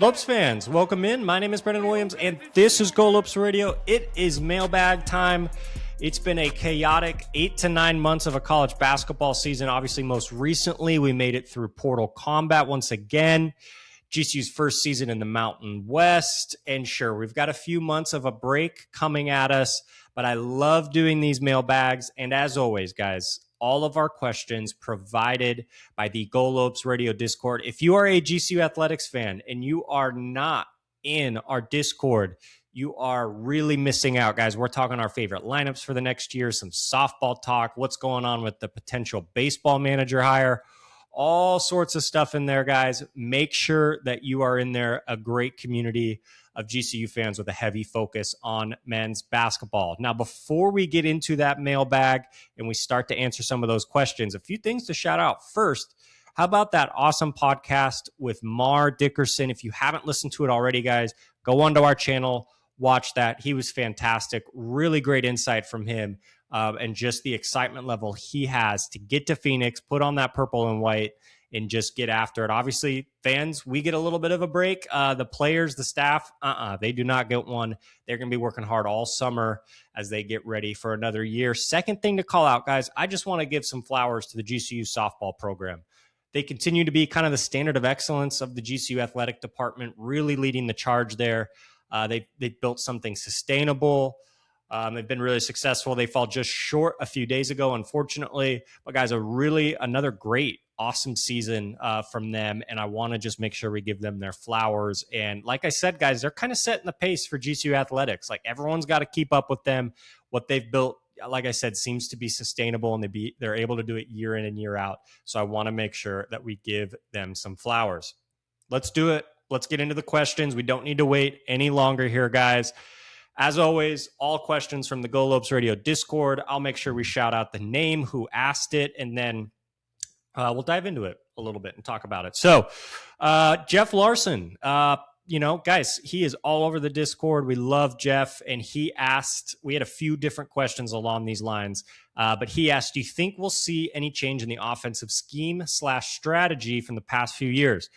Lopes fans, welcome in. My name is Brendan Williams, and this is Go Lopes Radio. It is mailbag time. It's been a chaotic 8 to 9 months of a college basketball season. Obviously, most recently, we made it through Portal Combat once again. GCU's first season in the Mountain West. And sure, we've got a few months of a break coming at us, but I love doing these mailbags. And as always, guys, all of our questions provided by the Go Lopes Radio Discord. If you are a GCU Athletics fan and you are not in our Discord, you are really missing out, guys. We're talking our favorite lineups for the next year, some softball talk, what's going on with the potential baseball manager hire, all sorts of stuff in there, guys. Make sure that you are in there, a great community of GCU fans with a heavy focus on men's basketball. Now, before we get into that mailbag and we start to answer some of those questions, a few things to shout out. First, how about that awesome podcast with Mar Dickerson? If you haven't listened to it already, guys, go onto our channel, watch that. He was fantastic. Really great insight from him, and just the excitement level he has to get to Phoenix, put on that purple and white, and just get after it. Obviously, fans, we get a little bit of a break. The players, the staff, they do not get one. They're going to be working hard all summer as they get ready for another year. Second thing to call out, guys, I just want to give some flowers to the GCU softball program. They continue to be kind of the standard of excellence of the GCU athletic department, really leading the charge there. They've built something sustainable. They've been really successful. They fall just short a few days ago, unfortunately. But guys, another great, awesome season from them. And I want to just make sure we give them their flowers. And like I said, guys, they're kind of setting the pace for GCU athletics. Like everyone's got to keep up with them. What they've built, like I said, seems to be sustainable, and they're able to do it year in and year out. So I want to make sure that we give them some flowers. Let's do it. Let's get into the questions. We don't need to wait any longer here, guys. As always, all questions from the Go Lopes Radio Discord. I'll make sure we shout out the name, who asked it, and then we'll dive into it a little bit and talk about it. So, Jeff Larson, guys, he is all over the Discord. We love Jeff, and he asked, we had a few different questions along these lines, but he asked, do you think we'll see any change in the offensive scheme/strategy from the past few years?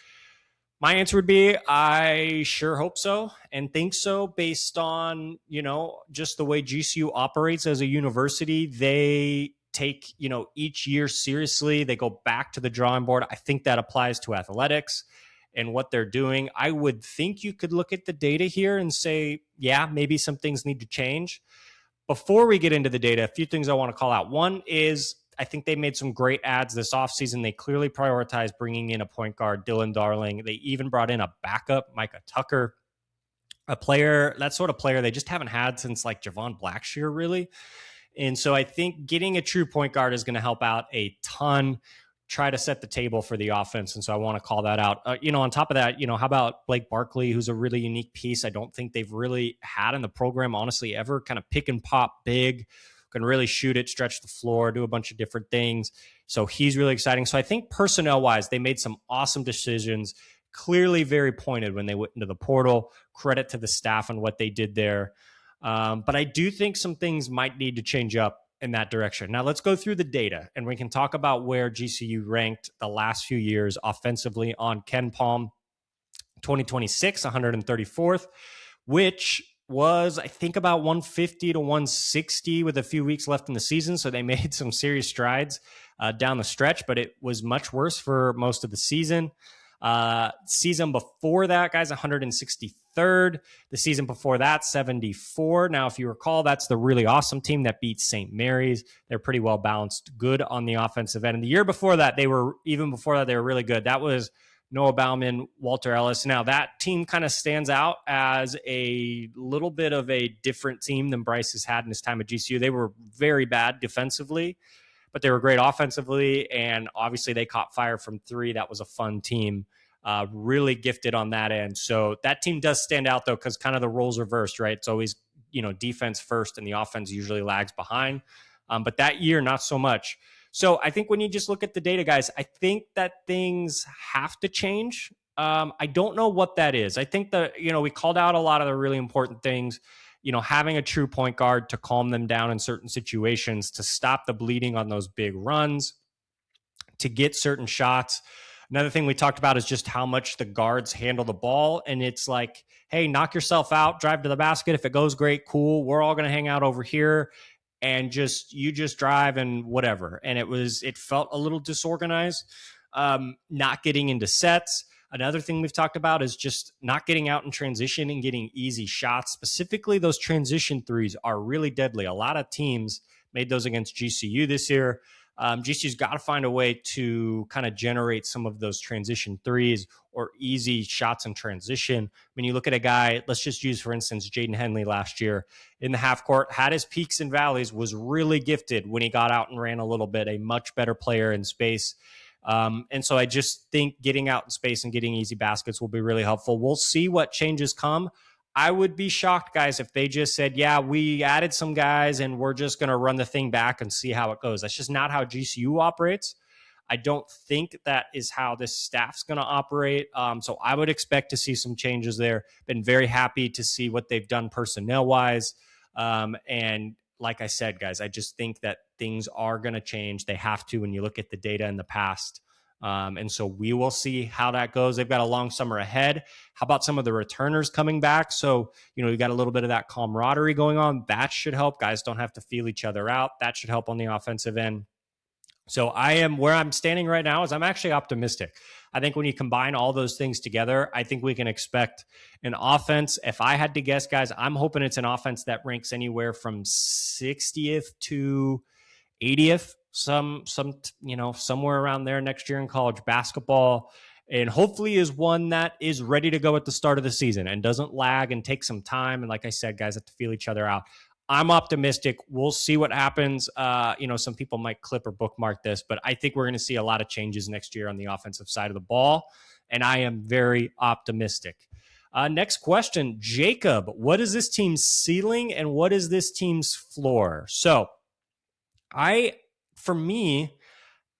My answer would be, I sure hope so and think so, based on, just the way GCU operates as a university. They take, each year seriously. They go back to the drawing board. I think that applies to athletics and what they're doing. I would think you could look at the data here and say, yeah, maybe some things need to change. Before we get into the data, a few things I want to call out. One is, I think they made some great ads this offseason. They clearly prioritized bringing in a point guard, Dylan Darling. They even brought in a backup, Micah Tucker, that sort of player they just haven't had since like Javon Blackshear, really. And so I think getting a true point guard is going to help out a ton, try to set the table for the offense. And so I want to call that out. On top of that, how about Blake Barkley, who's a really unique piece I don't think they've really had in the program, honestly, ever. Kind of pick and pop big, can really shoot it, stretch the floor, do a bunch of different things. So he's really exciting. So I think personnel-wise, they made some awesome decisions, clearly very pointed when they went into the portal. Credit to the staff on what they did there. But I do think some things might need to change up in that direction. Now, let's go through the data, and we can talk about where GCU ranked the last few years offensively on Ken Palm. 2026, 134th, which was, I think, about 150 to 160 with a few weeks left in the season. So they made some serious strides down the stretch, but it was much worse for most of the season. Season before that, guys, 163rd. The season before that, 74. Now, if you recall, that's the really awesome team that beat St. Mary's. They're pretty well balanced, good on the offensive end. And the year before that, they were really good. That was Noah Bauman, Walter Ellis. Now, that team kind of stands out as a little bit of a different team than Bryce has had in his time at GCU. They were very bad defensively, but they were great offensively, and obviously they caught fire from three. That was a fun team, really gifted on that end. So that team does stand out, though, because kind of the roles reversed, right? It's always, defense first, and the offense usually lags behind. But that year, not so much. So I think when you just look at the data, guys, I think that things have to change. I don't know what that is. I think that, we called out a lot of the really important things, having a true point guard to calm them down in certain situations, to stop the bleeding on those big runs, to get certain shots Another thing we talked about is just how much the guards handle the ball. And it's like, hey, knock yourself out, drive to the basket. If it goes great, cool. We're all going to hang out over here and you just drive and whatever. And it felt a little disorganized, not getting into sets. Another thing we've talked about is just not getting out in transition and getting easy shots. Specifically, those transition threes are really deadly. A lot of teams made those against GCU this year. GCU's got to find a way to kind of generate some of those transition threes or easy shots in transition. When you look at a guy, let's just use, for instance, Jaden Henley last year in the half court, had his peaks and valleys, was really gifted when he got out and ran a little bit, a much better player in space. And so I just think getting out in space and getting easy baskets will be really helpful. We'll see what changes come. I would be shocked, guys, if they just said, yeah, we added some guys and we're just going to run the thing back and see how it goes. That's just not how GCU operates. I don't think that is how this staff's going to operate. So I would expect to see some changes there. Been very happy to see what they've done personnel-wise. And like I said, guys, I just think that things are going to change. They have to when you look at the data in the past. And so we will see how that goes. They've got a long summer ahead. How about some of the returners coming back? So, you got a little bit of that camaraderie going on. That should help. Guys don't have to feel each other out. That should help on the offensive end. So where I'm standing right now is I'm actually optimistic. I think when you combine all those things together, I think we can expect an offense. If I had to guess, guys, I'm hoping it's an offense that ranks anywhere from 60th to 80th, somewhere around there next year in college basketball. And hopefully is one that is ready to go at the start of the season and doesn't lag and take some time. And like I said, guys have to feel each other out. I'm optimistic. We'll see what happens. Some people might clip or bookmark this, but I think we're going to see a lot of changes next year on the offensive side of the ball. And I am very optimistic. Next question, Jacob, what is this team's ceiling and what is this team's floor? So for me,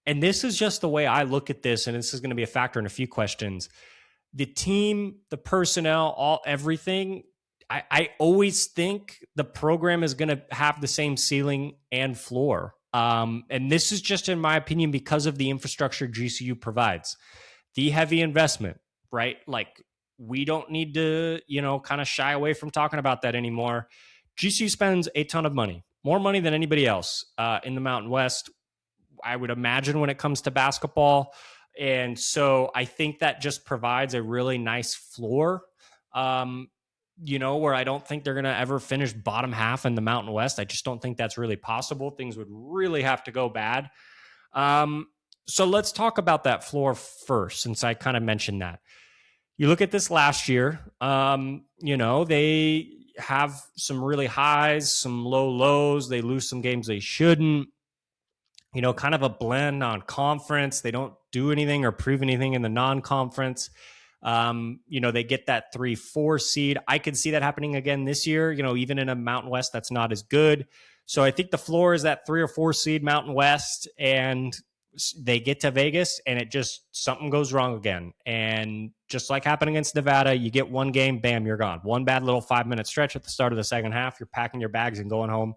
and this is just the way I look at this, and this is going to be a factor in a few questions, the team, the personnel, everything, I always think the program is going to have the same ceiling and floor. And this is just in my opinion because of the infrastructure GCU provides. The heavy investment, right? Like we don't need to, kind of shy away from talking about that anymore. GCU spends a ton of money, more money than anybody else in the Mountain West, I would imagine, when it comes to basketball. And so I think that just provides a really nice floor, where I don't think they're going to ever finish bottom half in the Mountain West. I just don't think that's really possible. Things would really have to go bad. So let's talk about that floor first, since I kind of mentioned that. You look at this last year, they have some really highs, some low lows. They lose some games they shouldn't. Kind of a blend on conference. They don't do anything or prove anything in the non-conference. They get that 3-4 seed. I could see that happening again this year, even in a Mountain West that's not as good. So I think the floor is that 3 or 4 seed Mountain West, and they get to Vegas and something goes wrong again. And just like happened against Nevada, you get one game, bam, you're gone. One bad little 5-minute stretch at the start of the second half, you're packing your bags and going home.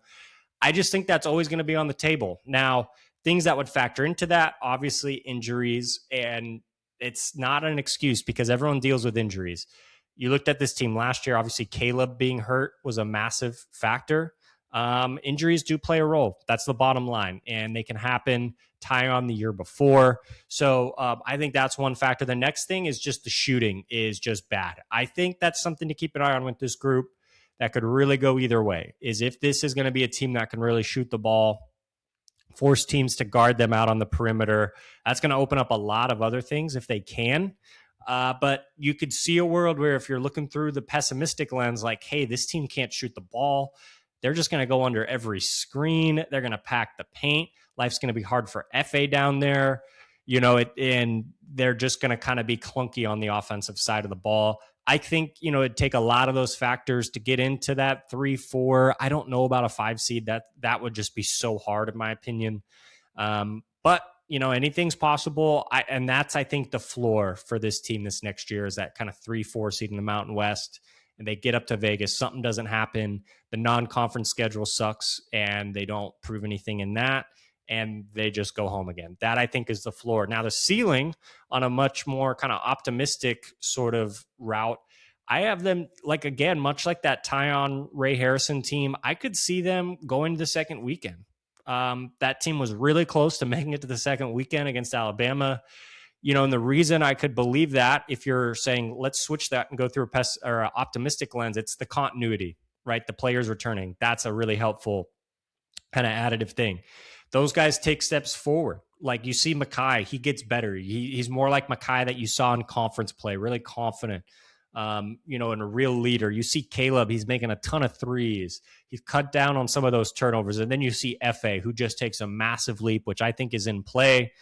I just think that's always going to be on the table. Now, things that would factor into that, obviously injuries, and it's not an excuse because everyone deals with injuries. You looked at this team last year, obviously Caleb being hurt was a massive factor. Injuries do play a role. That's the bottom line, and they can happen. Ty on the year before. So I think that's one factor. The next thing is just the shooting is just bad. I think that's something to keep an eye on with this group that could really go either way, is if this is going to be a team that can really shoot the ball, force teams to guard them out on the perimeter. That's going to open up a lot of other things if they can. But you could see a world where if you're looking through the pessimistic lens, like, hey, this team can't shoot the ball, they're just going to go under every screen. They're going to pack the paint. Life's going to be hard for FA down there, and they're just going to kind of be clunky on the offensive side of the ball. I think, it'd take a lot of those factors to get into that 3-4. I don't know about a 5 seed. That would just be so hard, in my opinion. But, anything's possible. And that's, I think, the floor for this team this next year is that kind of 3-4 seed in the Mountain West. And they get up to Vegas. Something doesn't happen. The non-conference schedule sucks, and they don't prove anything in that. and they just go home again. That, I think, is the floor. Now, the ceiling, on a much more kind of optimistic sort of route, I have them, like, again, much like that Tyon Ray Harrison team, I could see them going to the second weekend. That team was really close to making it to the second weekend against Alabama. And the reason I could believe that, if you're saying let's switch that and go through a optimistic lens, it's the continuity, right? The players returning. That's a really helpful kind of additive thing. Those guys take steps forward. Like, you see Mackay, he gets better. He's more like Mackay that you saw in conference play, really confident, and a real leader. You see Caleb, he's making a ton of threes. He's cut down on some of those turnovers. And then you see FA, who just takes a massive leap, which I think is in play.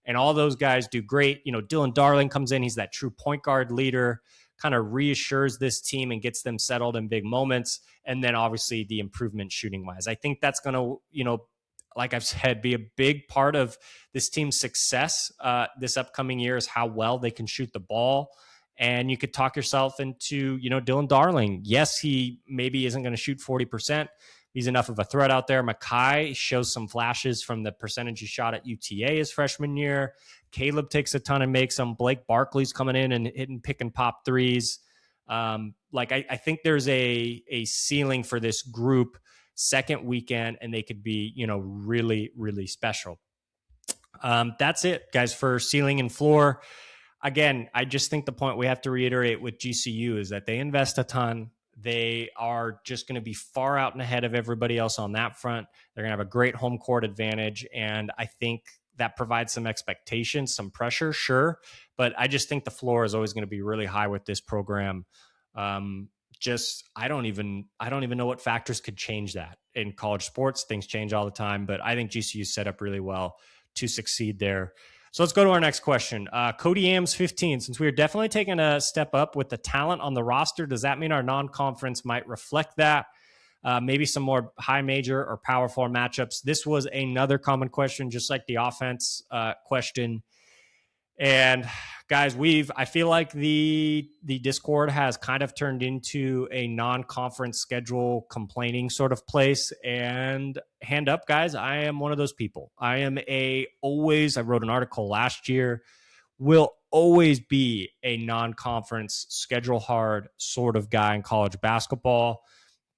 And all those guys do great. Dylan Darling comes in. He's that true point guard leader, kind of reassures this team and gets them settled in big moments. And then obviously the improvement shooting wise. I think that's going to, like I've said, be a big part of this team's success this upcoming year, is how well they can shoot the ball. And you could talk yourself into, Dylan Darling. Yes, he maybe isn't going to shoot 40%. He's enough of a threat out there. Mackay shows some flashes from the percentage he shot at UTA his freshman year. Caleb takes a ton and makes them. Blake Barkley's coming in and hitting pick and pop threes. I think there's a ceiling for this group second weekend, and they could be, really, really special. That's it, guys, for ceiling and floor. Again, I just think the point we have to reiterate with GCU is that they invest a ton. They are just going to be far out and ahead of everybody else on that front. They're going to have a great home court advantage, and I think that provides some expectations, some pressure, sure, but I just think the floor is always going to be really high with this program. I don't even know what factors could change that. In college sports, things change all the time, but I think GCU is set up really well to succeed there. So let's go to our next question. Cody Ames 15. Since we are definitely taking a step up with the talent on the roster, does that mean our non-conference might reflect that? Maybe some more high major or Power 4 matchups. This was another common question, just like the offense question. And guys, I feel like the Discord has kind of turned into a non-conference schedule complaining sort of place. And hand up, guys, I am one of those people. I wrote an article last year, will always be a non-conference schedule hard sort of guy in college basketball.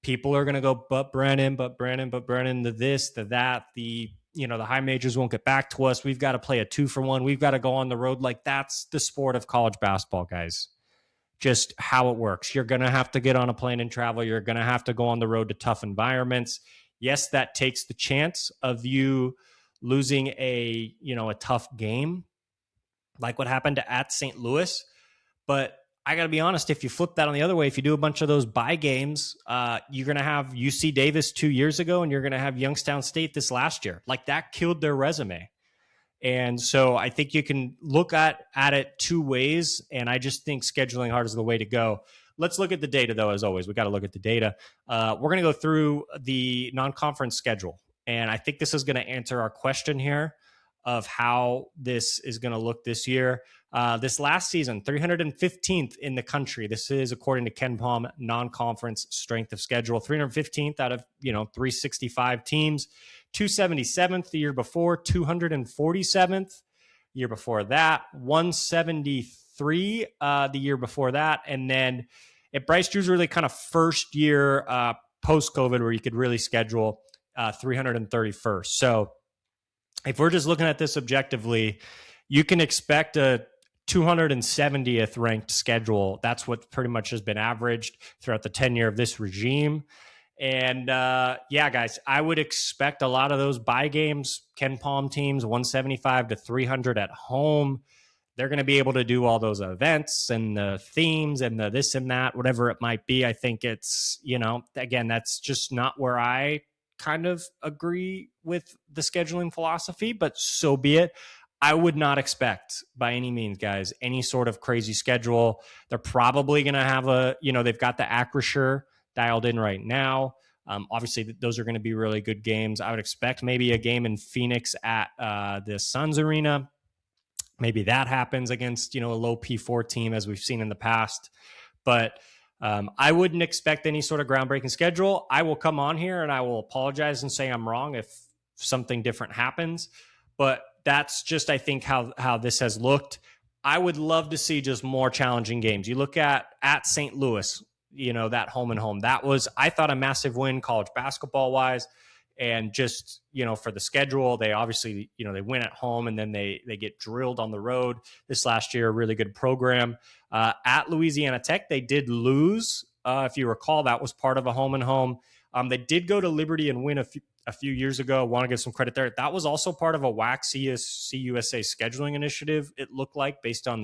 People are going to go, but Brennan, the this, the that, the high majors won't get back to us. We've got to play a 2-for-1. We've got to go on the road. Like, that's the sport of college basketball, guys. Just how it works. You're going to have to get on a plane and travel. You're going to have to go on the road to tough environments. Yes, that takes the chance of you losing a tough game, like what happened at St. Louis. But I got to be honest, if you flip that on the other way, if you do a bunch of those bye games, you're going to have UC Davis 2 years ago, and you're going to have Youngstown State this last year. Like, that killed their resume. And so I think you can look at it two ways, and I just think scheduling hard is the way to go. Let's look at the data, though, as always. We got to look at the data. We're going to go through the non-conference schedule, and I think this is going to answer our question here of how this is going to look this year. This last season, 315th in the country. This is according to KenPom non-conference strength of schedule. 315th out of 365 teams. 277th the year before. 247th year before that. 173 the year before that. And then at Bryce Drew's really kind of first year post-COVID where you could really schedule 331st. So if we're just looking at this objectively, you can expect a 270th ranked schedule. That's what pretty much has been averaged throughout the tenure of this regime. And guys, I would expect a lot of those bye games, KenPom teams, 175 to 300 at home. They're going to be able to do all those events and the themes and the this and that, whatever it might be. I think it's, again, that's just not where I kind of agree with the scheduling philosophy, but so be it. I would not expect by any means, guys, any sort of crazy schedule. They're probably going to have they've got the Acrisure dialed in right now. Obviously, those are going to be really good games. I would expect maybe a game in Phoenix at the Suns Arena. Maybe that happens against, a low P4 team as we've seen in the past. But I wouldn't expect any sort of groundbreaking schedule. I will come on here and I will apologize and say I'm wrong if something different happens. But that's just, I think, how this has looked. I would love to see just more challenging games. You look at St. Louis, that home and home. That was, I thought, a massive win college basketball wise. And just, for the schedule, they obviously, they win at home and then they get drilled on the road this last year. A really good program. At Louisiana Tech, they did lose. If you recall, that was part of a home and home. They did go to Liberty and win a few years ago. Want to give some credit there. That was also part of a WAC CUSA scheduling initiative, it looked like, based on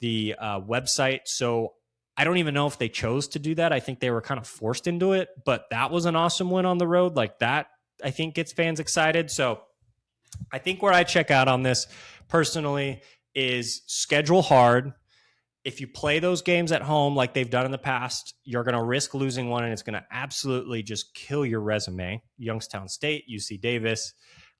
the website. So I don't even know if they chose to do that. I think they were kind of forced into it, but that was an awesome win on the road. Like that, I think, gets fans excited. So I think where I check out on this personally is schedule hard. If you play those games at home like they've done in the past, you're going to risk losing one, and it's going to absolutely just kill your resume. Youngstown State, UC Davis.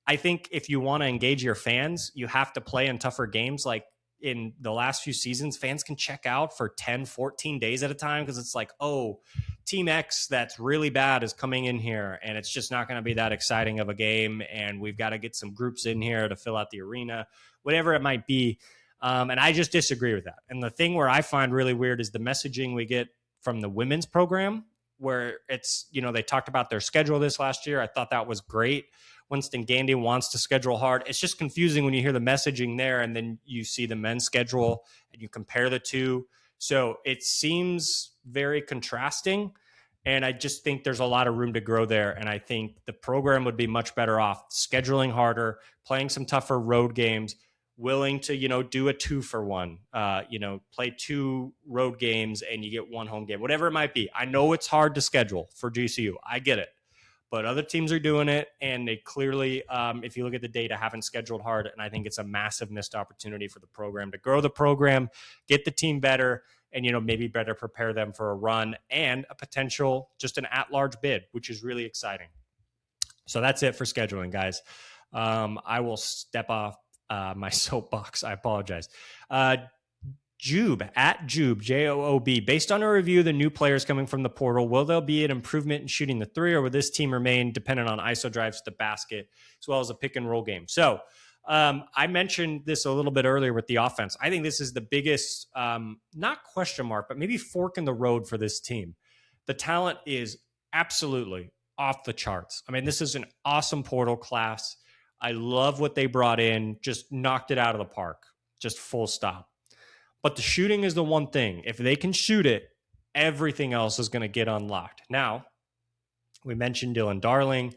I think if you want to engage your fans, you have to play in tougher games. Like in the last few seasons, fans can check out for 10, 14 days at a time because it's like, oh, Team X that's really bad is coming in here, and it's just not going to be that exciting of a game, and we've got to get some groups in here to fill out the arena, whatever it might be. And I just disagree with that. And the thing where I find really weird is the messaging we get from the women's program, where it's, they talked about their schedule this last year. I thought that was great. Winston Gandy wants to schedule hard. It's just confusing when you hear the messaging there and then you see the men's schedule and you compare the two. So it seems very contrasting. And I just think there's a lot of room to grow there. And I think the program would be much better off scheduling harder, playing some tougher road games, willing to, do a 2-for-1, play 2 road games and you get 1 home game, whatever it might be. I know it's hard to schedule for GCU. I get it. But other teams are doing it, and they clearly, if you look at the data, haven't scheduled hard. And I think it's a massive missed opportunity for the program to grow the program, get the team better, and maybe better prepare them for a run and a potential, just an at-large bid, which is really exciting. So that's it for scheduling, guys. I will step off my soapbox. I apologize. Jube, at Jube, Joob. Based on a review of the new players coming from the portal, will there be an improvement in shooting the 3, or will this team remain dependent on ISO drives to the basket as well as a pick and roll game? So I mentioned this a little bit earlier with the offense. I think this is the biggest, not question mark, but maybe fork in the road for this team. The talent is absolutely off the charts. I mean, this is an awesome portal class. I love what they brought in, just knocked it out of the park, just full stop. But the shooting is the one thing. If they can shoot it, everything else is going to get unlocked. Now, we mentioned Dylan Darling,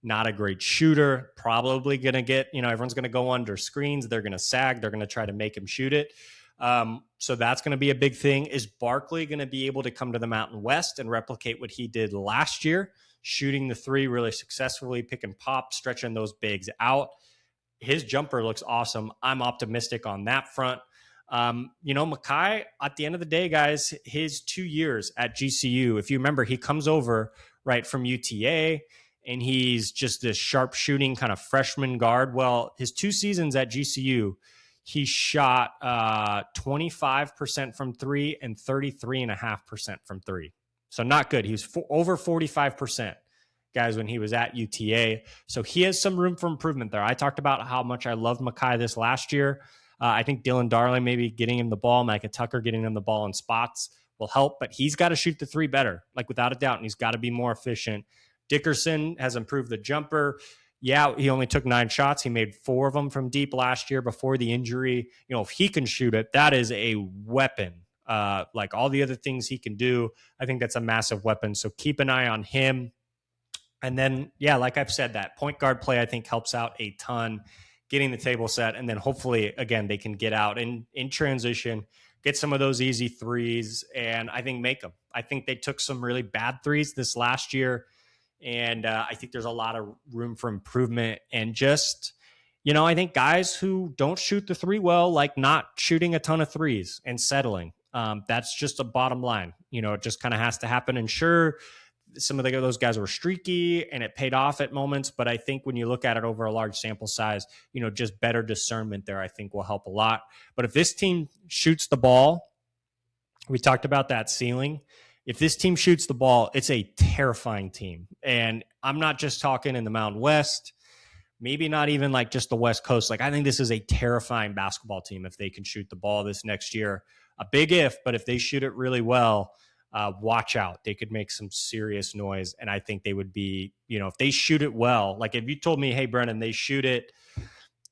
not a great shooter, probably going to get, everyone's going to go under screens. They're going to sag. They're going to try to make him shoot it. So that's going to be a big thing. Is Barkley going to be able to come to the Mountain West and replicate what he did last year, shooting the 3 really successfully, pick and pop, stretching those bigs out? His jumper looks awesome. I'm optimistic on that front. Makai, at the end of the day, guys, his 2 years at GCU, if you remember, he comes over right from UTA and he's just this sharp shooting kind of freshman guard. Well, his 2 seasons at GCU, he shot 25% from 3 and 33.5% from 3. So not good. He was over 45%, guys, when he was at UTA. So he has some room for improvement there. I talked about how much I loved Makai this last year. I think Dylan Darling, maybe getting him the ball, Micah Tucker getting him the ball in spots will help, but he's got to shoot the 3 better, like without a doubt, and he's got to be more efficient. Dickerson has improved the jumper. Yeah, he only took 9 shots. He made 4 of them from deep last year before the injury. If he can shoot it, that is a weapon. Like all the other things he can do, I think that's a massive weapon. So keep an eye on him. And then, yeah, like I've said, that point guard play, I think, helps out a ton, getting the table set, and then hopefully, again, they can get out in transition, get some of those easy 3s, and I think make them. I think they took some really bad 3s this last year, and I think there's a lot of room for improvement. And just, I think guys who don't shoot the 3 well, like not shooting a ton of 3s and settling. That's just a bottom line. It just kind of has to happen. And sure, some of those guys were streaky and it paid off at moments. But I think when you look at it over a large sample size, just better discernment there, I think, will help a lot. But if this team shoots the ball, we talked about that ceiling. If this team shoots the ball, it's a terrifying team. And I'm not just talking in the Mountain West. maybe not even like just the West Coast. Like, I think this is a terrifying basketball team if they can shoot the ball this next year. A big if, but if they shoot it really well, watch out. They could make some serious noise. And I think they would be, if they shoot it well, like if you told me, hey, Brennan, they shoot it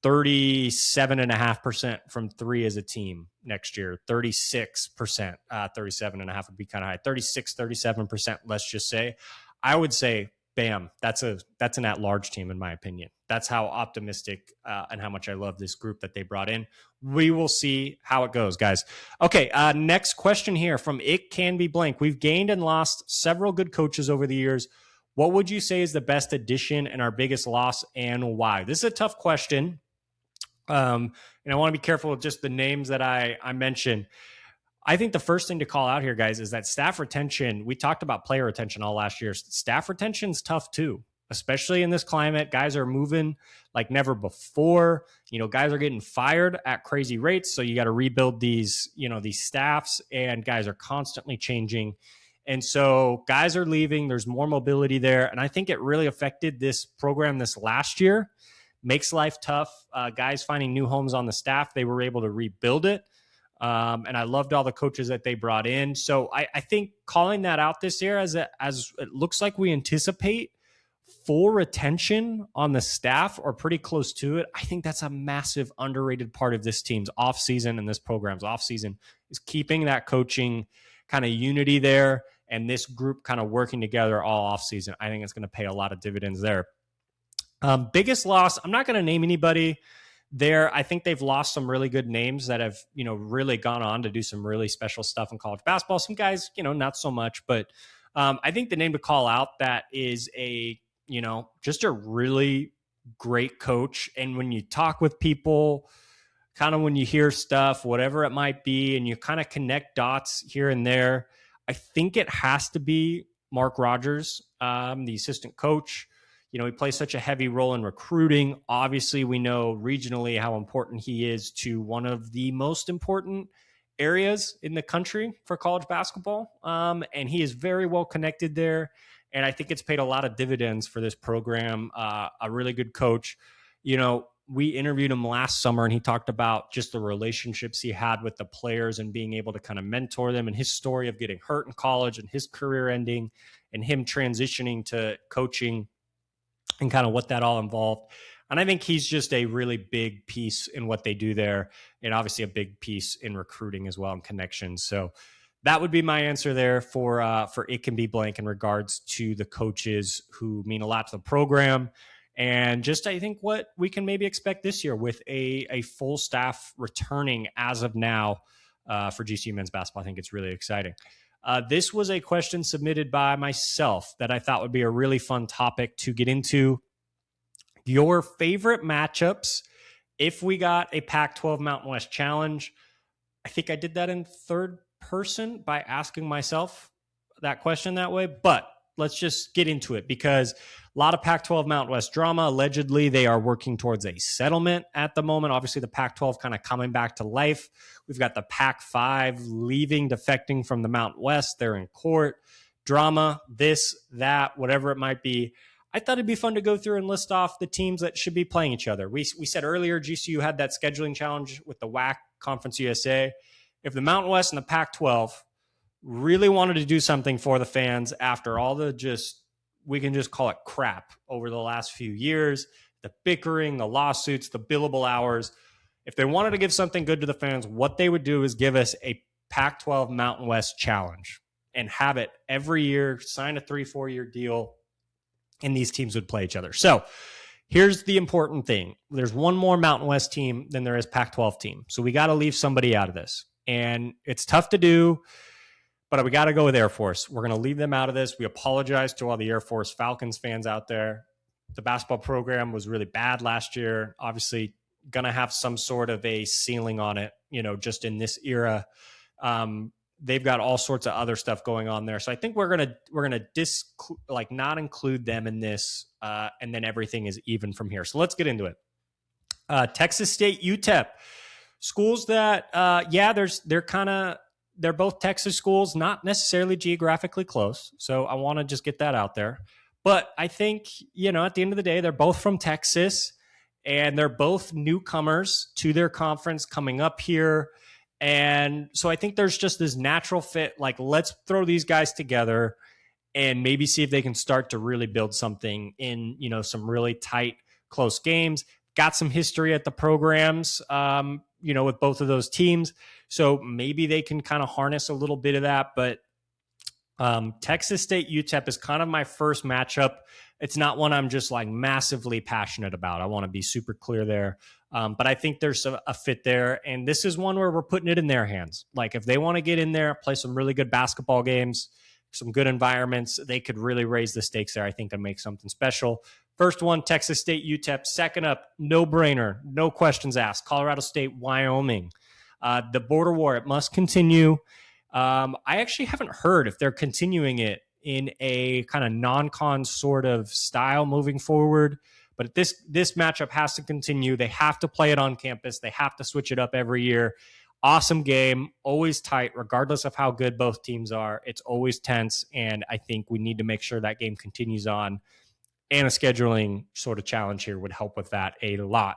37.5% from three as a team next year, 36%, 37.5 would be kind of high, 37%, let's just say, I would say, bam, that's an at-large team, in my opinion. That's how optimistic and how much I love this group that they brought in. We will see how it goes, guys. Okay, next question here from It Can Be Blank. We've gained and lost several good coaches over the years. What would you say is the best addition and our biggest loss, and why? This is a tough question, and I want to be careful with just the names that I mention. I think the first thing to call out here, guys, is that staff retention. We talked about player retention all last year. Staff retention is tough too, especially in this climate. Guys are moving like never before. Guys are getting fired at crazy rates. So you got to rebuild these staffs, and guys are constantly changing. And so guys are leaving. There's more mobility there. And I think it really affected this program this last year. Makes life tough. Guys finding new homes on the staff. They were able to rebuild it. And I loved all the coaches that they brought in. So I think calling that out this year as it looks like we anticipate full retention on the staff or pretty close to it. I think that's a massive underrated part of this team's offseason and this program's offseason is keeping that coaching kind of unity there and this group kind of working together all offseason. I think it's going to pay a lot of dividends there. Biggest loss, I'm not going to name anybody there. I think they've lost some really good names that have, really gone on to do some really special stuff in college basketball. Some guys, not so much, but I think the name to call out that is just a really great coach. And when you talk with people, kind of when you hear stuff, whatever it might be, and you kind of connect dots here and there, I think it has to be Mark Rogers, the assistant coach. He plays such a heavy role in recruiting. Obviously, we know regionally how important he is to one of the most important areas in the country for college basketball. And he is very well connected there. And I think it's paid a lot of dividends for this program. A really good coach. We interviewed him last summer, and he talked about just the relationships he had with the players and being able to kind of mentor them, and his story of getting hurt in college and his career ending and him transitioning to coaching and kind of what that all involved. And I think he's just a really big piece in what they do there, and obviously a big piece in recruiting as well and connections. So that would be my answer there for It Can Be Blank in regards to the coaches who mean a lot to the program. And just, I think, what we can maybe expect this year with a full staff returning as of now for GCU men's basketball. I think it's really exciting. This was a question submitted by myself that I thought would be a really fun topic to get into. Your favorite matchups if we got a Pac-12 Mountain West Challenge. I think I did that in third person by asking myself that question that way, but let's just get into it because a lot of Pac-12 Mountain West drama. Allegedly, they are working towards a settlement at the moment. Obviously, the Pac-12 kind of coming back to life. We've got the Pac-5 leaving, defecting from the Mountain West. They're in court. Drama, this, that, whatever it might be. I thought it'd be fun to go through and list off the teams that should be playing each other. We said earlier GCU had that scheduling challenge with the WAC, Conference USA. If the Mountain West and the Pac-12 really wanted to do something for the fans after all the we can just call it crap over the last few years, the bickering, the lawsuits, the billable hours. If they wanted to give something good to the fans, what they would do is give us a Pac-12 Mountain West challenge and have it every year, sign a 3-4 year deal, and these teams would play each other. So here's the important thing. There's one more Mountain West team than there is Pac-12 team. So we got to leave somebody out of this. And it's tough to do, but we got to go with Air Force. We're going to leave them out of this. We apologize to all the Air Force Falcons fans out there. The basketball program was really bad last year. Obviously, going to have some sort of a ceiling on it, just in this era. They've got all sorts of other stuff going on there. So I think we're gonna not include them in this, and then everything is even from here. So let's get into it. Texas State, UTEP, schools that they're both Texas schools, not necessarily geographically close. So I want to just get that out there. But I think, at the end of the day, they're both from Texas. and they're both newcomers to their conference coming up here. And so I think there's just this natural fit. Like, let's throw these guys together and maybe see if they can start to really build something in, some really tight, close games. Got some history at the programs, with both of those teams. So maybe they can kind of harness a little bit of that. But Texas State UTEP is kind of my first matchup. It's not one I'm just like massively passionate about. I want to be super clear there. But I think there's a fit there. And this is one where we're putting it in their hands. Like, if they want to get in there, play some really good basketball games, some good environments, they could really raise the stakes there, I think, and make something special. First one, Texas State UTEP. Second up, no brainer, no questions asked, Colorado State Wyoming. The border war, it must continue. I actually haven't heard if they're continuing it in a kind of non-con sort of style moving forward. But this matchup has to continue. They have to play it on campus. They have to switch it up every year. Awesome game, always tight, regardless of how good both teams are. It's always tense, and I think we need to make sure that game continues on. And a scheduling sort of challenge here would help with that a lot.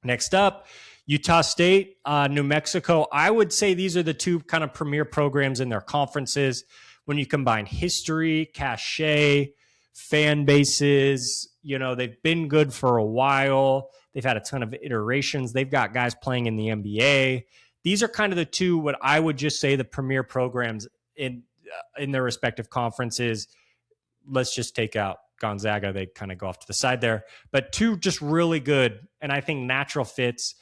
Next up, Utah State, New Mexico. I would say these are the two kind of premier programs in their conferences. When you combine history, cachet, fan bases, they've been good for a while. They've had a ton of iterations. They've got guys playing in the NBA. These are kind of the two, what I would just say, the premier programs in their respective conferences. Let's just take out Gonzaga. They kind of go off to the side there. But two just really good, and I think natural fits.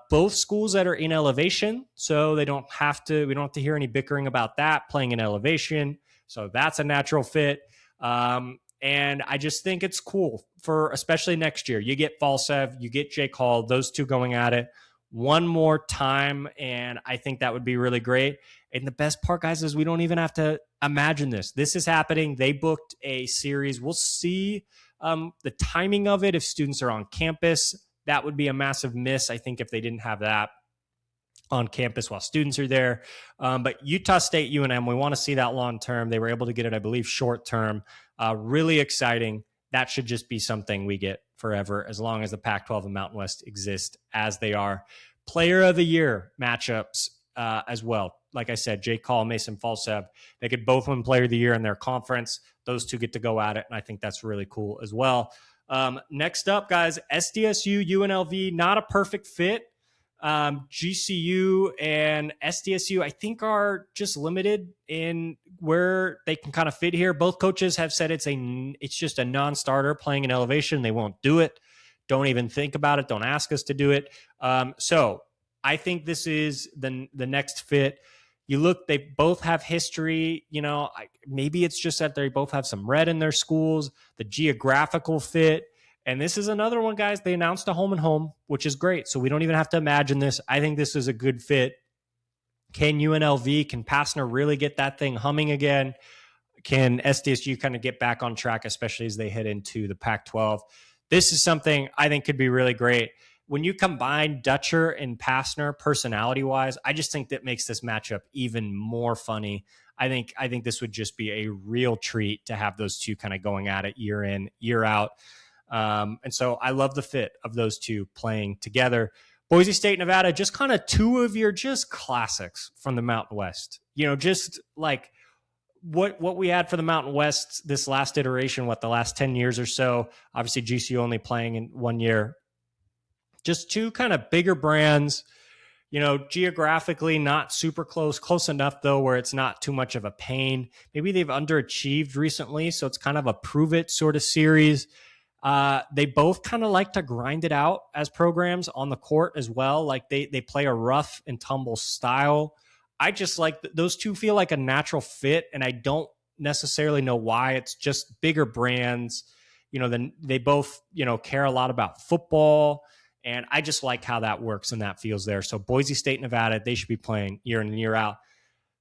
Both schools that are in elevation, so we don't have to hear any bickering about that, playing in elevation. So that's a natural fit. And I just think it's cool for, especially next year. You get Falsev, you get Jake Hall, those two going at it one more time, and I think that would be really great. And the best part, guys, is we don't even have to imagine this. This is happening. They booked a series. We'll see the timing of it if students are on campus. That would be a massive miss, I think, if they didn't have that on campus while students are there. But Utah State, UNM, we want to see that long term. They were able to get it, I believe, short term. Really exciting. That should just be something we get forever as long as the Pac-12 and Mountain West exist as they are. Player of the Year matchups as well. Like I said, Jake Hall, Mason Falsev, they could both win Player of the Year in their conference. Those two get to go at it, and I think that's really cool as well. Next up, guys, SDSU, UNLV, not a perfect fit. GCU and SDSU, I think, are just limited in where they can kind of fit here. Both coaches have said it's just a non-starter playing in elevation. They won't do it. Don't even think about it. Don't ask us to do it. So I think this is the next fit. You look, they both have history. Maybe it's just that they both have some red in their schools, the geographical fit. And this is another one, guys. They announced a home and home, which is great. So we don't even have to imagine this. I think this is a good fit. Can UNLV, can Passner really get that thing humming again? Can SDSU kind of get back on track, especially as they head into the Pac-12? This is something I think could be really great. When you combine Dutcher and Passner personality-wise, I just think that makes this matchup even more funny. I think this would just be a real treat to have those two kind of going at it year in, year out. And so I love the fit of those two playing together. Boise State, Nevada, just kind of two of your just classics from the Mountain West. Just like what we had for the Mountain West this last iteration, the last 10 years or so. Obviously, GCU only playing in 1 year. Just two kind of bigger brands, geographically not super close enough, though, where it's not too much of a pain. Maybe they've underachieved recently, so it's kind of a prove it sort of series. They both kind of like to grind it out as programs on the court as well. Like they play a rough and tumble style. I just like those two feel like a natural fit, and I don't necessarily know why. It's just bigger brands. Then they both, care a lot about football, and I just like how that works and that feels there. So Boise State, Nevada, they should be playing year in and year out.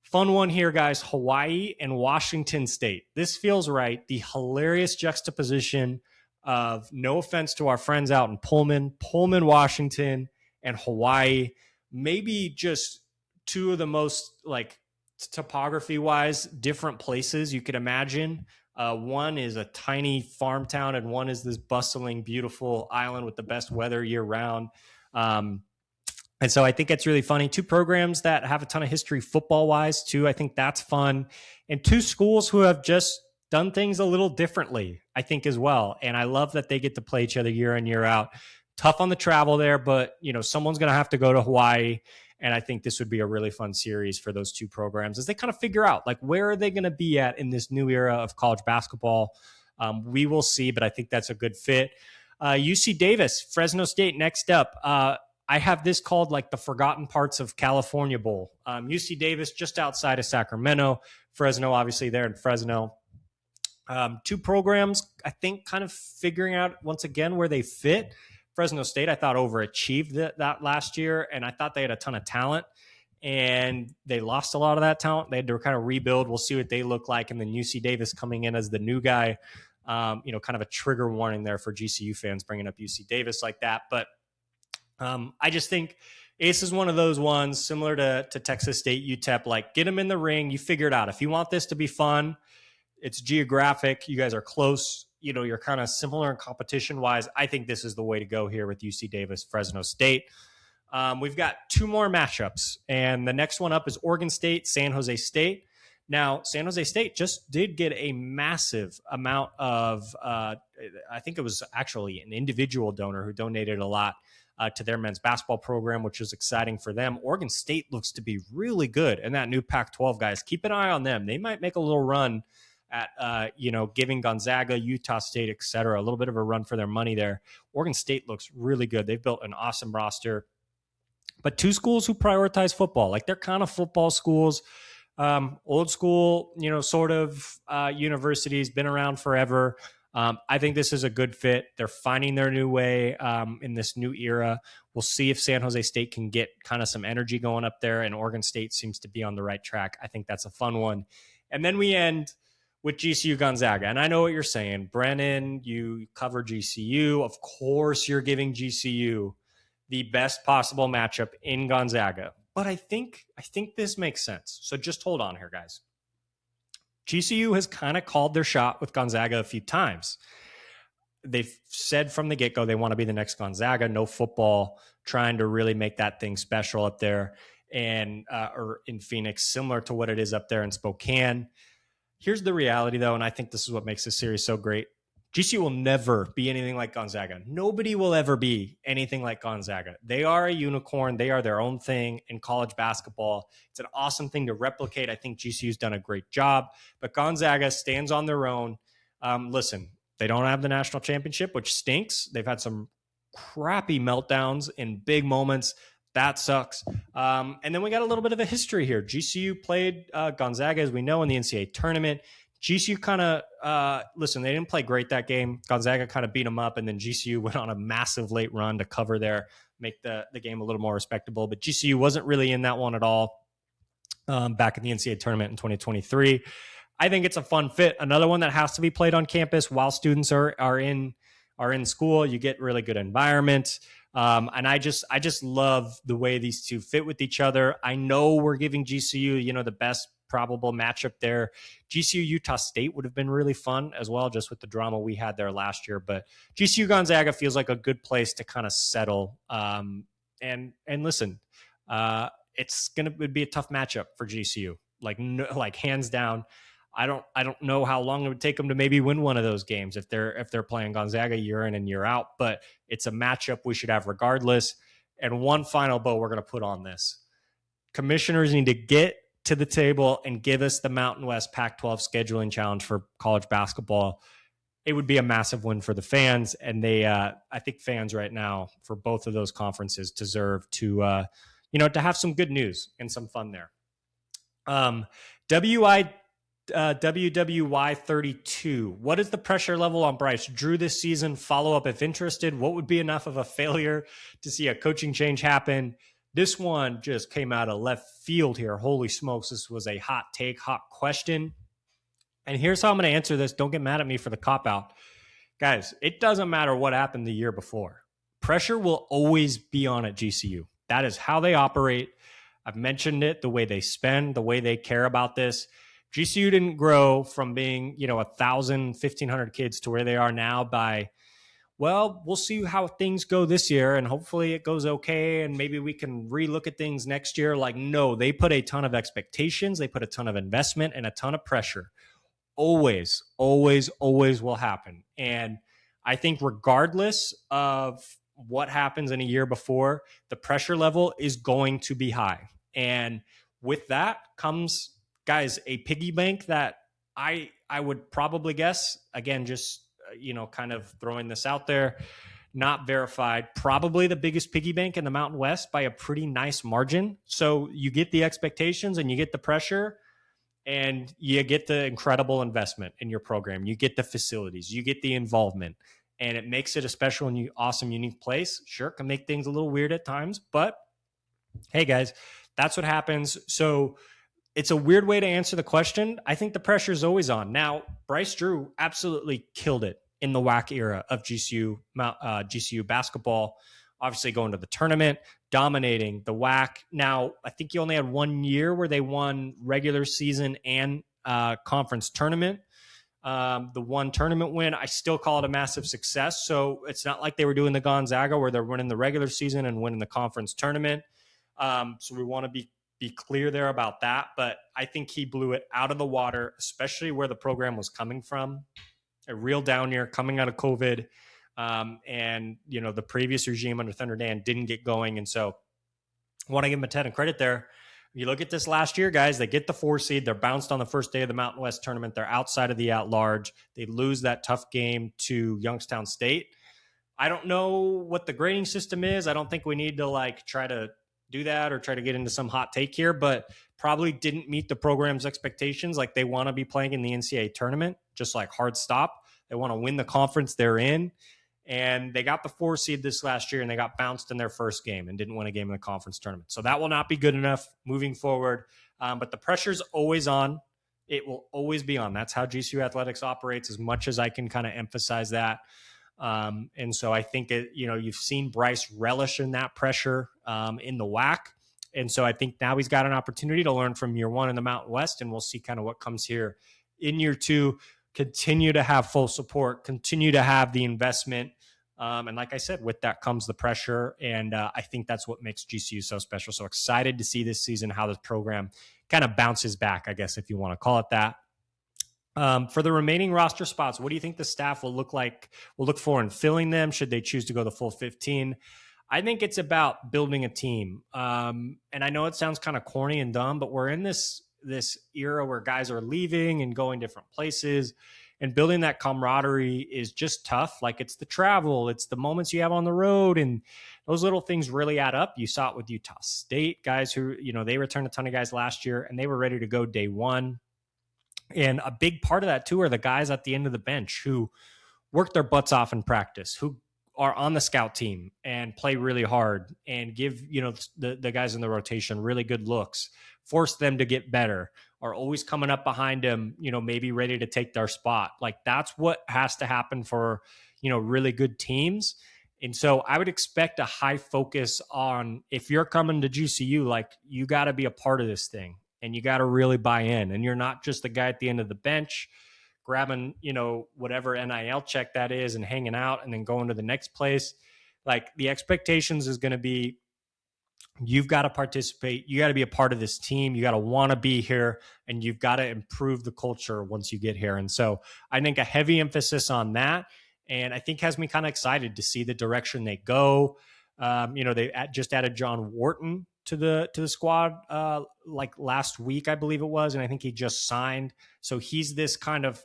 Fun one here, guys, Hawaii and Washington State. This feels right. The hilarious juxtaposition of, no offense to our friends out in Pullman, Washington, and Hawaii, maybe just two of the most topography wise, different places you could imagine. One is a tiny farm town, and one is this bustling, beautiful island with the best weather year round. And so I think it's really funny. Two programs that have a ton of history football wise, too. I think that's fun. And two schools who have just done things a little differently, I think, as well. And I love that they get to play each other year in, year out. Tough on the travel there, but someone's going to have to go to Hawaii. And I think this would be a really fun series for those two programs as they kind of figure out, like, where are they going to be at in this new era of college basketball? We will see, but I think that's a good fit. UC Davis, Fresno State next up. I have this called like the Forgotten Parts of California Bowl. UC Davis just outside of Sacramento. Fresno, obviously, there in Fresno. Two programs, I think, kind of figuring out once again where they fit. Fresno State, I thought, overachieved that last year, and I thought they had a ton of talent, and they lost a lot of that talent. They had to kind of rebuild. We'll see what they look like. And then UC Davis coming in as the new guy, kind of a trigger warning there for GCU fans bringing up UC Davis like that. But I just think Ace is one of those ones similar to Texas State, UTEP, like, get them in the ring. You figure it out. If you want this to be fun, it's geographic. You guys are close. You're kind of similar in competition wise. I think this is the way to go here with UC Davis, Fresno State. We've got two more matchups, and the next one up is Oregon State, San Jose State. Now, San Jose State just did get a massive amount of, I think it was actually an individual donor who donated a lot to their men's basketball program, which is exciting for them. Oregon State looks to be really good, and that new Pac-12 guys, keep an eye on them. They might make a little run at, giving Gonzaga, Utah State, et cetera, a little bit of a run for their money there. Oregon State looks really good. They've built an awesome roster. But two schools who prioritize football, like, they're kind of football schools, old school, sort of universities, been around forever. I think this is a good fit. They're finding their new way in this new era. We'll see if San Jose State can get kind of some energy going up there, and Oregon State seems to be on the right track. I think that's a fun one. And then we end with GCU Gonzaga. And I know what you're saying. Brennan, you cover GCU. Of course, you're giving GCU the best possible matchup in Gonzaga. But I think this makes sense. So just hold on here, guys. GCU has kind of called their shot with Gonzaga a few times. They've said from the get-go they want to be the next Gonzaga. No football, trying to really make that thing special up there and or in Phoenix, similar to what it is up there in Spokane. Here's the reality, though, and I think this is what makes this series so great. GCU will never be anything like Gonzaga. Nobody will ever be anything like Gonzaga. They are a unicorn. They are their own thing in college basketball. It's an awesome thing to replicate. I think GCU's done a great job, but Gonzaga stands on their own. Listen, they don't have the national championship, which stinks. They've had some crappy meltdowns in big moments. That sucks. And then we got a little bit of a history here. GCU played Gonzaga, as we know, in the NCAA tournament. GCU kind of, listen, they didn't play great that game. Gonzaga kind of beat them up, and then GCU went on a massive late run to cover there, make the game a little more respectable. But GCU wasn't really in that one at all back in the NCAA tournament in 2023. I think it's a fun fit. Another one that has to be played on campus while students are in school. You get really good environment. And I just love the way these two fit with each other. I know we're giving GCU, the best probable matchup there. GCU Utah State would have been really fun as well, just with the drama we had there last year. But GCU Gonzaga feels like a good place to kind of settle. And listen, it'd be a tough matchup for GCU, like hands down. I don't know how long it would take them to maybe win one of those games if they're playing Gonzaga year in and year out, but it's a matchup we should have regardless. And one final bow we're going to put on this. Commissioners need to get to the table and give us the Mountain West Pac-12 scheduling challenge for college basketball. It would be a massive win for the fans, and I think fans right now for both of those conferences deserve to have some good news and some fun there. WWY 32. What is the pressure level on Bryce Drew this season? Follow up if interested. What would be enough of a failure to see a coaching change happen? This one just came out of left field here. Holy smokes, this was a hot take, hot question. And here's how I'm going to answer this. Don't get mad at me for the cop-out. Guys, it doesn't matter what happened the year before. Pressure will always be on at GCU. That is how they operate. I've mentioned it, the way they spend, the way they care about this. GCU didn't grow from being, 1,000, 1,500 kids to where they are now by, well, we'll see how things go this year and hopefully it goes okay and maybe we can relook at things next year. Like, no, they put a ton of expectations, they put a ton of investment and a ton of pressure. Always, always, always will happen. And I think regardless of what happens in a year before, the pressure level is going to be high. And with that comes, guys, a piggy bank that I would probably guess, again, just kind of throwing this out there, not verified, probably the biggest piggy bank in the Mountain West by a pretty nice margin. So you get the expectations and you get the pressure and you get the incredible investment in your program. You get the facilities, you get the involvement, and it makes it a special and awesome, unique place. Sure, it can make things a little weird at times, but hey, guys, that's what happens. So it's a weird way to answer the question. I think the pressure is always on. Now, Bryce Drew absolutely killed it in the WAC era of GCU basketball. Obviously, going to the tournament, dominating the WAC. Now, I think you only had 1 year where they won regular season and conference tournament. The one tournament win, I still call it a massive success. So it's not like they were doing the Gonzaga where they're winning the regular season and winning the conference tournament. So we want to be clear there about that. But I think he blew it out of the water, especially where the program was coming from. A real down year coming out of COVID. And, the previous regime under Thunder Dan didn't get going. And so I want to give him a ton of credit there. You look at this last year, guys, they get the 4 seed. They're bounced on the first day of the Mountain West tournament. They're outside of the at-large. They lose that tough game to Youngstown State. I don't know what the grading system is. I don't think we need to try to do that or try to get into some hot take here, but probably didn't meet the program's expectations. Like, they want to be playing in the NCAA tournament, just like hard stop. They want to win the conference they're in. And they got the 4 seed this last year and they got bounced in their first game and didn't win a game in the conference tournament. So that will not be good enough moving forward. But the pressure's always on. It will always be on. That's how GCU athletics operates, as much as I can kind of emphasize that. And so I think you've seen Bryce relish in that pressure in the WAC. And so I think now he's got an opportunity to learn from year 1 in the Mountain West, and we'll see kind of what comes here in year 2. Continue to have full support, continue to have the investment. And like I said, with that comes the pressure. And I think that's what makes GCU so special. So excited to see this season how this program kind of bounces back, I guess, if you want to call it that. For the remaining roster spots, what do you think the staff will look for in filling them? Should they choose to go the full 15? I think it's about building a team. And I know it sounds kind of corny and dumb, but we're in this era where guys are leaving and going different places, and building that camaraderie is just tough. Like, it's the travel, it's the moments you have on the road, and those little things really add up. You saw it with Utah State guys who, they returned a ton of guys last year and they were ready to go day one. And a big part of that too are the guys at the end of the bench who work their butts off in practice, who are on the scout team and play really hard and give, the guys in the rotation really good looks, force them to get better, are always coming up behind them, maybe ready to take their spot. Like, that's what has to happen for, really good teams. And so I would expect a high focus on, if you're coming to GCU, like, you got to be a part of this thing and you got to really buy in. And you're not just the guy at the end of the bench grabbing, whatever NIL check that is and hanging out and then going to the next place. Like, the expectations is going to be, you've got to participate. You got to be a part of this team. You got to want to be here, and you've got to improve the culture once you get here. And so I think a heavy emphasis on that, and I think has me kind of excited to see the direction they go. They just added John Wharton to the squad like last week, I believe it was, and I think he just signed. So he's this kind of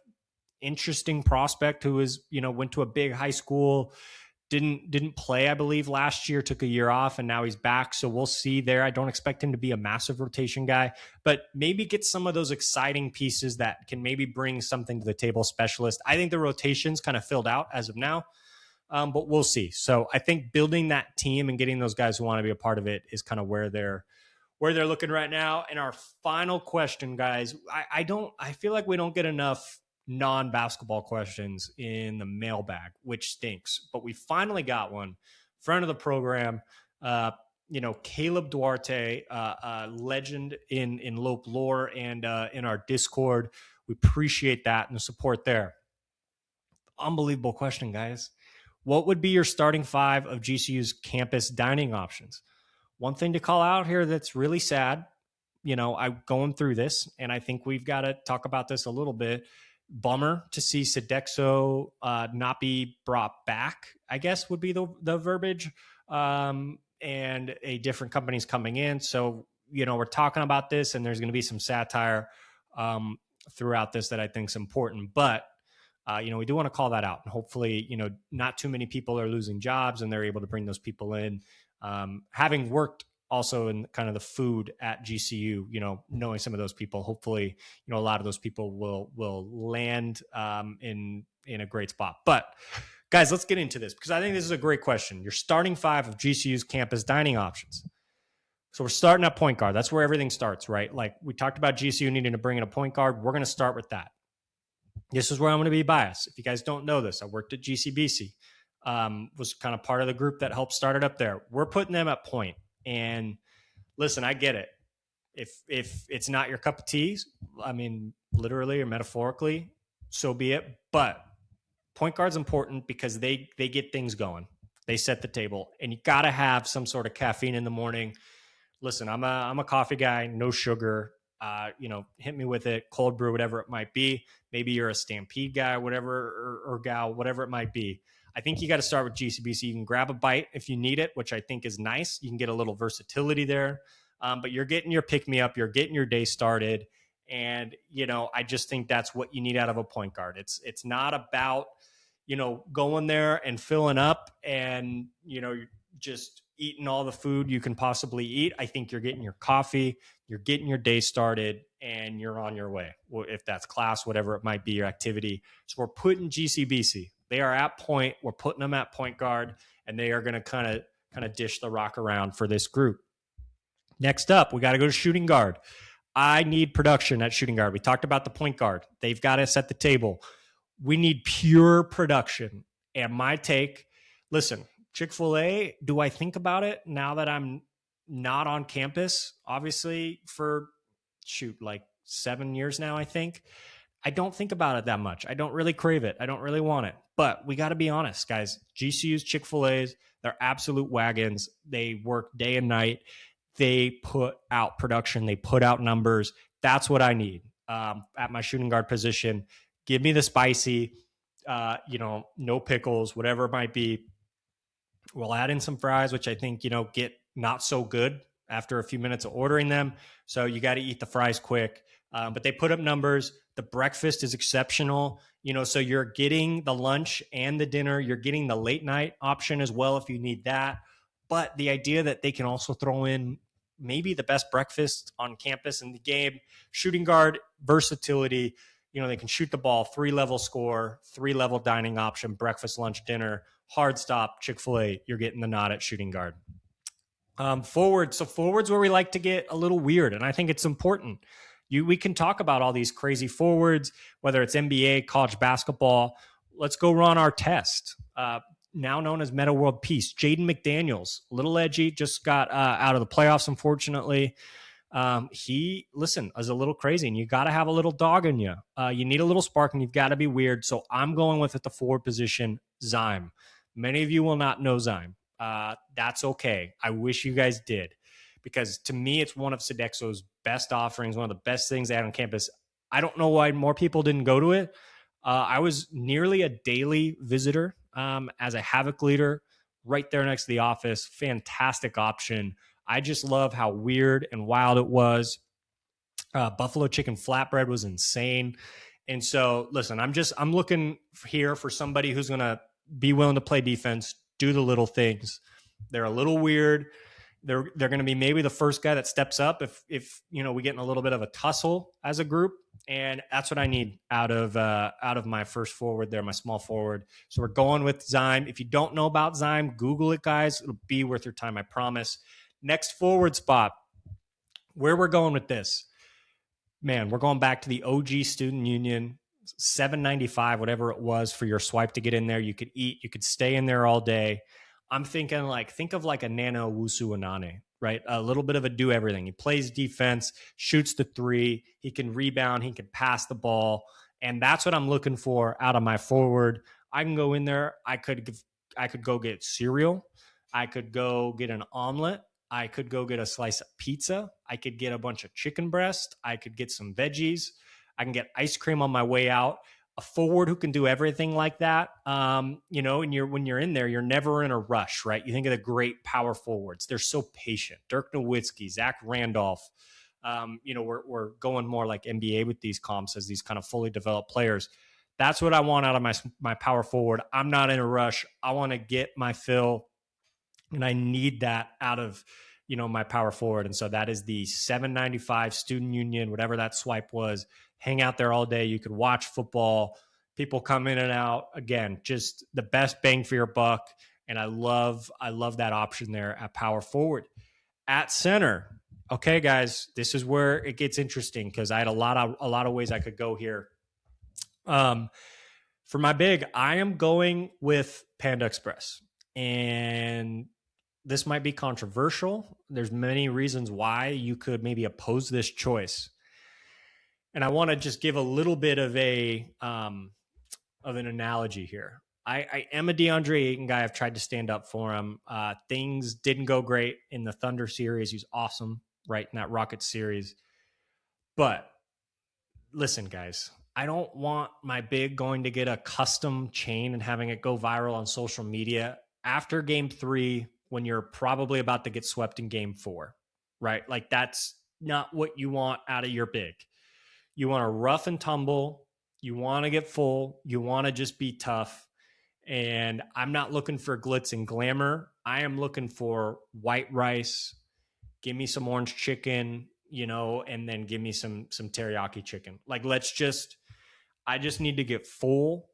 interesting prospect who is, went to a big high school, didn't play, I believe, last year, took a year off, and now he's back. So we'll see there. I don't expect him to be a massive rotation guy, but maybe get some of those exciting pieces that can maybe bring something to the table. Specialist. I think the rotation's kind of filled out as of now, but we'll see. So I think building that team and getting those guys who want to be a part of it is kind of where they're looking right now. And our final question, guys, I feel like we don't get enough non-basketball questions in the mailbag, which stinks, but we finally got one. Friend of the program, Caleb Duarte, legend in Lope lore and in our Discord. We appreciate that and the support there. Unbelievable question, guys. What would be your starting five of GCU's campus dining options? One thing to call out here that's really sad, I'm going through this, and I think we've got to talk about this a little bit. Bummer to see Sodexo not be brought back, I guess would be the verbiage, and a different company's coming in. So, we're talking about this, and there's going to be some satire throughout this that I think is important. But we do want to call that out. And hopefully, not too many people are losing jobs and they're able to bring those people in. Having worked also in kind of the food at GCU, knowing some of those people, hopefully, a lot of those people will land in a great spot. But guys, let's get into this because I think this is a great question. Your starting five of GCU's campus dining options. So we're starting at point guard. That's where everything starts, right? Like we talked about GCU needing to bring in a point guard. We're going to start with that. This is where I'm going to be biased. If you guys don't know this, I worked at GCBC, was kind of part of the group that helped start it up there. We're putting them at point. And listen, I get it. If it's not your cup of tea, I mean, literally or metaphorically, so be it. But point guard's important because they get things going. They set the table, and you got to have some sort of caffeine in the morning. Listen, I'm a coffee guy, no sugar. Hit me with it, cold brew, whatever it might be. Maybe you're a Stampede guy, whatever, or gal, whatever it might be. I think you got to start with GCBC. You can grab a bite if you need it, which I think is nice. You can get a little versatility there, but you're getting your pick-me-up. You're getting your day started. And, I just think that's what you need out of a point guard. It's not about, going there and filling up and, you're just eating all the food you can possibly eat. I think you're getting your coffee, you're getting your day started, and you're on your way. If that's class, whatever it might be, your activity. So we're putting GCBC. They are at point. We're putting them at point guard, and they are going to kind of dish the rock around for this group. Next up, we got to go to shooting guard. I need production at shooting guard. We talked about the point guard. They've got to set the table. We need pure production. And my take, listen, Chick-fil-A, do I think about it now that I'm not on campus? Obviously, for like 7 years now, I think. I don't think about it that much. I don't really crave it. I don't really want it. But we got to be honest, guys. GCU's, Chick-fil-A's, they're absolute wagons. They work day and night. They put out production. They put out numbers. That's what I need at my shooting guard position. Give me the spicy, no pickles, whatever it might be. We'll add in some fries, which I think, get not so good after a few minutes of ordering them. So you got to eat the fries quick. But they put up numbers. The breakfast is exceptional. So you're getting the lunch and the dinner. You're getting the late night option as well if you need that. But the idea that they can also throw in maybe the best breakfast on campus in the game, shooting guard, versatility. They can shoot the ball, 3-level score, 3-level dining option, breakfast, lunch, dinner, hard stop, Chick-fil-A. You're getting the nod at shooting guard. Forward. So forward's where we like to get a little weird, and I think it's important. We can talk about all these crazy forwards, whether it's NBA, college basketball. Let's go run our test. Now known as Meta World Peace. Jaden McDaniels, a little edgy, just got out of the playoffs, unfortunately. He is a little crazy, and you got to have a little dog in you. You need a little spark, and you've got to be weird. So I'm going with at the forward position, Zyme. Many of you will not know Zyme. That's okay. I wish you guys did, because to me, it's one of Sodexo's best offerings, one of the best things they had on campus. I don't know why more people didn't go to it. I was nearly a daily visitor as a Havoc leader right there next to the office. Fantastic option. I just love how weird and wild it was. Buffalo chicken flatbread was insane. And so, listen, I'm looking here for somebody who's going to be willing to play defense, do the little things. They're a little weird. They're going to be maybe the first guy that steps up if we get in a little bit of a tussle as a group. And that's what I need out of my first forward there, my small forward. So we're going with Zyme. If you don't know about Zyme, Google it, guys. It'll be worth your time, I promise. Next forward spot, where we're going with this, man, we're going back to the OG Student Union, $7.95, whatever it was for your swipe to get in there. You could eat, you could stay in there all day. I'm thinking think of like a Nana Owusu Anane, right? A little bit of a do everything. He plays defense, shoots the three, he can rebound, he can pass the ball. And that's what I'm looking for out of my forward. I can go in there. I could go get cereal. I could go get an omelet. I could go get a slice of pizza. I could get a bunch of chicken breast. I could get some veggies. I can get ice cream on my way out. A forward who can do everything like that. You know, and when you're in there, you're never in a rush, right? You think of the great power forwards. They're so patient. Dirk Nowitzki, Zach Randolph. You know, we're going more like NBA with these comps as these kind of fully developed players. That's what I want out of my power forward. I'm not in a rush. I want to get my fill, and I need that out of, you know, my power forward. And so that is the 795 Student Union, whatever that swipe was. Hang out there all day. You could watch football. People come in and out. Again, just the best bang for your buck. And I love that option there at power forward. At center, okay, guys, this is where it gets interesting because I had a lot of ways I could go here. For my big, I am going with Panda Express, and this might be controversial. There's many reasons why you could maybe oppose this choice, and I want to just give a little bit of an analogy here. I am a DeAndre Ayton guy. I've tried to stand up for him. Things didn't go great in the Thunder series. He's awesome, right, in that Rockets series. But listen, guys, I don't want my big going to get a custom chain and having it go viral on social media after game 3 when you're probably about to get swept in game 4, right? Like that's not what you want out of your big. You want to rough and tumble. You want to get full. You want to just be tough. And I'm not looking for glitz and glamour. I am looking for white rice. Give me some orange chicken, you know, and then give me some teriyaki chicken. Like, I just need to get full.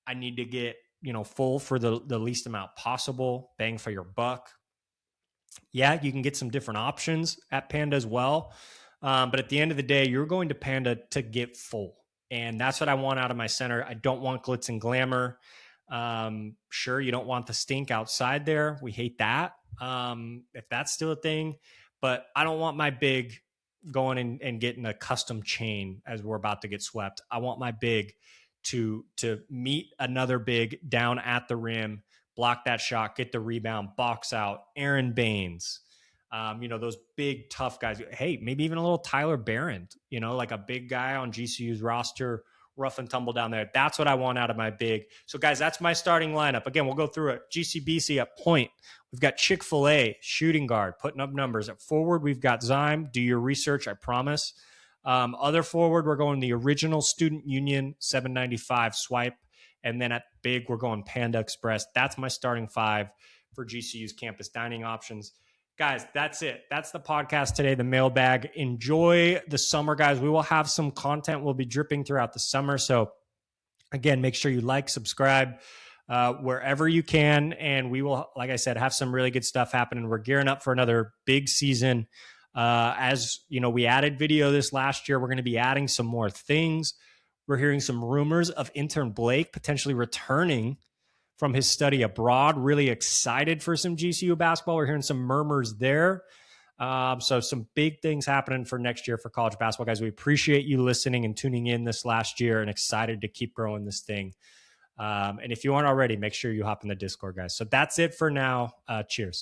I need to get, you know, full for the least amount possible. Bang for your buck. Yeah, you can get some different options at Panda as well. But at the end of the day, you're going to Panda to get full. And that's what I want out of my center. I don't want glitz and glamour. Sure, you don't want the stink outside there. We hate that. If that's still a thing. But I don't want my big going and getting a custom chain as we're about to get swept. I want my big to meet another big down at the rim, block that shot, get the rebound, box out. Aaron Baines, you know, those big tough guys. Hey, maybe even a little Tyler Barron, you know, like a big guy on GCU's roster, rough and tumble down there. That's what I want out of my big. So, guys, that's my starting lineup. Again, we'll go through it. GCBC at point. We've got Chick-fil-A, shooting guard, putting up numbers. At forward, we've got Zyme. Do your research, I promise. Other forward, we're going the original Student Union 795 swipe. And then at big, we're going Panda Express. That's my starting 5 for GCU's campus dining options. Guys, that's it. That's the podcast today, the mailbag. Enjoy the summer, guys. We will have some content we'll be dripping throughout the summer. So, again, make sure you like, subscribe wherever you can. And we will, like I said, have some really good stuff happening. We're gearing up for another big season. As you know, we added video this last year. We're going to be adding some more things. We're hearing some rumors of intern Blake potentially returning from his study abroad. Really excited for some GCU basketball. We're hearing some murmurs there. So some big things happening for next year for college basketball, guys. We appreciate you listening and tuning in this last year and excited to keep growing this thing. And if you aren't already, make sure you hop in the Discord, guys. So that's it for now. Cheers.